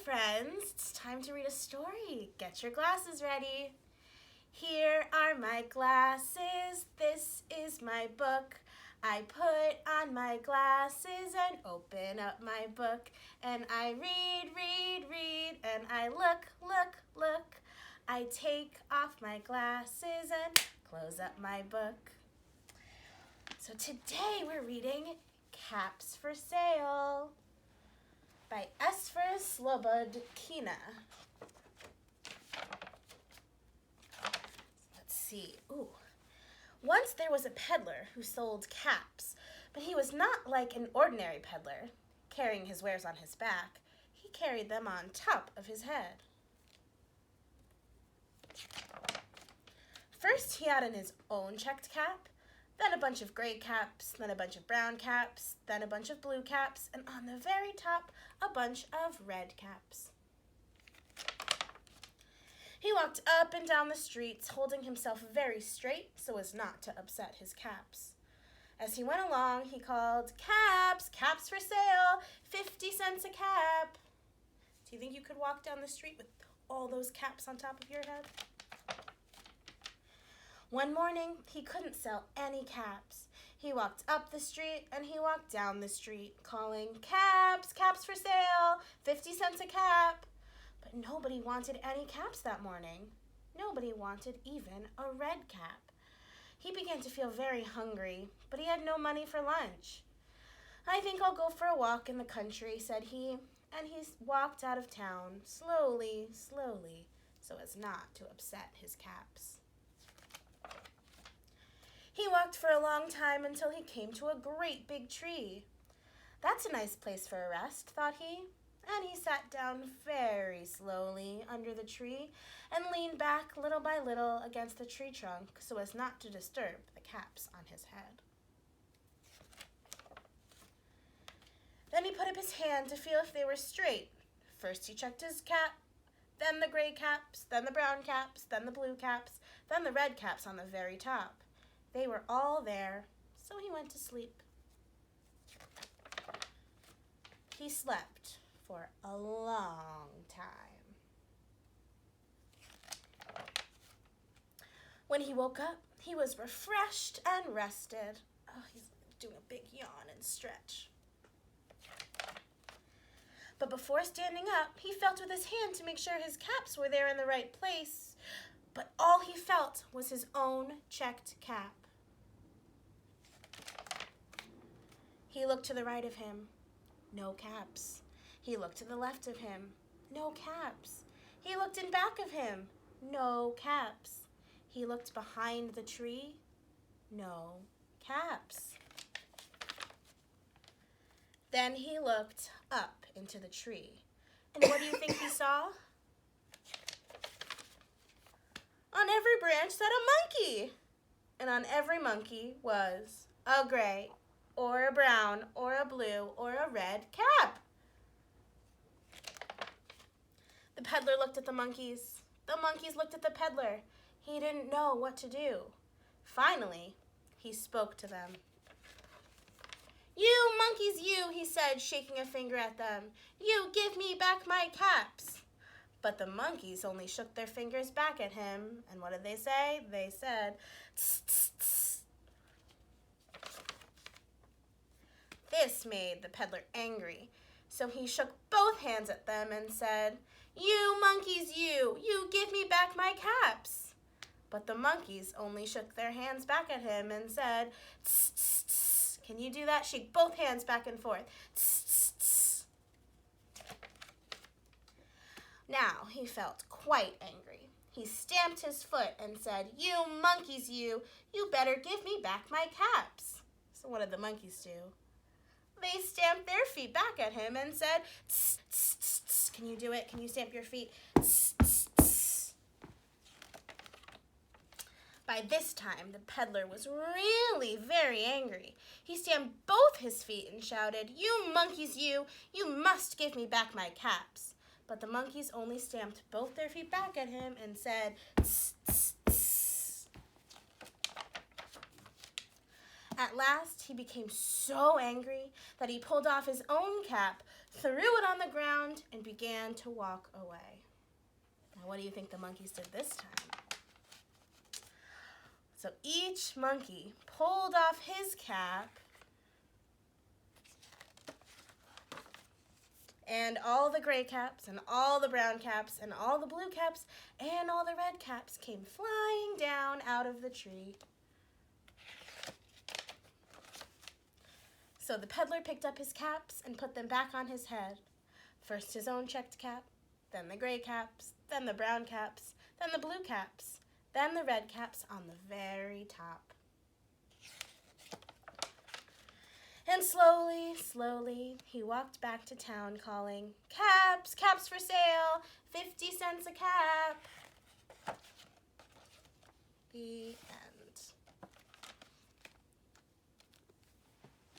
friends, it's time to read a story. Get your glasses ready. Here are my glasses, this is my book. I put on my glasses and open up my book. And I read, and I look. I take off my glasses and close up my book. So today we're reading Caps for Sale by Esphyr Slobodkina. Let's see. Once there was a peddler who sold caps, but he was not like an ordinary peddler, carrying his wares on his back. He carried them on top of his head. First, he had in his own checked cap, then a bunch of gray caps, then a bunch of brown caps, then a bunch of blue caps, and on the very top, a bunch of red caps. He walked up and down the streets, holding himself very straight so as not to upset his caps. As he went along, he called, "Caps, caps for sale, 50 cents a cap." Do you think you could walk down the street with all those caps on top of your head? One morning, he couldn't sell any caps. He walked up the street and he walked down the street, calling, "Caps, caps for sale, 50 cents a cap." But nobody wanted any caps that morning. Nobody wanted even a red cap. He began to feel very hungry, but he had no money for lunch. "I think I'll go for a walk in the country," said he, and he walked out of town, slowly, so as not to upset his caps. He walked for a long time until he came to a great big tree. "That's a nice place for a rest," thought he, and he sat down very slowly under the tree and leaned back little by little against the tree trunk so as not to disturb the caps on his head. Then he put up his hand to feel if they were straight. First he checked his cap, then the gray caps, then the brown caps, then the blue caps, then the red caps on the very top. They were all there, so he went to sleep. He slept for a long time. When he woke up, he was refreshed and rested. He's doing a big yawn and stretch. But before standing up, he felt with his hand to make sure his caps were there in the right place. But all he felt was his own checked cap. He looked to the right of him. No caps. He looked to the left of him. No caps. He looked in back of him. No caps. He looked behind the tree. No caps. Then he looked up into the tree. And what do you think he saw? On every branch sat a monkey. And on every monkey was a gray, or a brown, or a blue, or a red cap. The peddler looked at the monkeys. The monkeys looked at the peddler. He didn't know what to do. Finally, he spoke to them. "You monkeys, you," he said, shaking a finger at them. "You give me back my caps." But the monkeys only shook their fingers back at him. And what did they say? They said, "Tss, tss, tss." This made the peddler angry, so he shook both hands at them and said, "You monkeys, you give me back my caps." But the monkeys only shook their hands back at him and said, "Tss, tss, tss." Can you do that? Shake both hands back and forth. Tss, tss, tss. Now he felt quite angry. He stamped his foot and said, "You monkeys, you better give me back my caps." So what did the monkeys do? They stamped their feet back at him and said, "Tss, tss, tss, tss." Can you do it? Can you stamp your feet? Tss, tss, tss. By this time, the peddler was really very angry. He stamped both his feet and shouted, "You monkeys, you must give me back my caps." But the monkeys only stamped both their feet back at him and said, "Tss, tss, tss." At last, he became so angry that he pulled off his own cap, threw it on the ground, and began to walk away. Now, what do you think the monkeys did this time? So each monkey pulled off his cap, and all the gray caps, and all the brown caps, and all the blue caps, and all the red caps came flying down out of the tree. So the peddler picked up his caps and put them back on his head. First his own checked cap, then the gray caps, then the brown caps, then the blue caps, then the red caps on the very top. And slowly, slowly, he walked back to town calling, "Caps, caps for sale, 50 cents a cap." The end.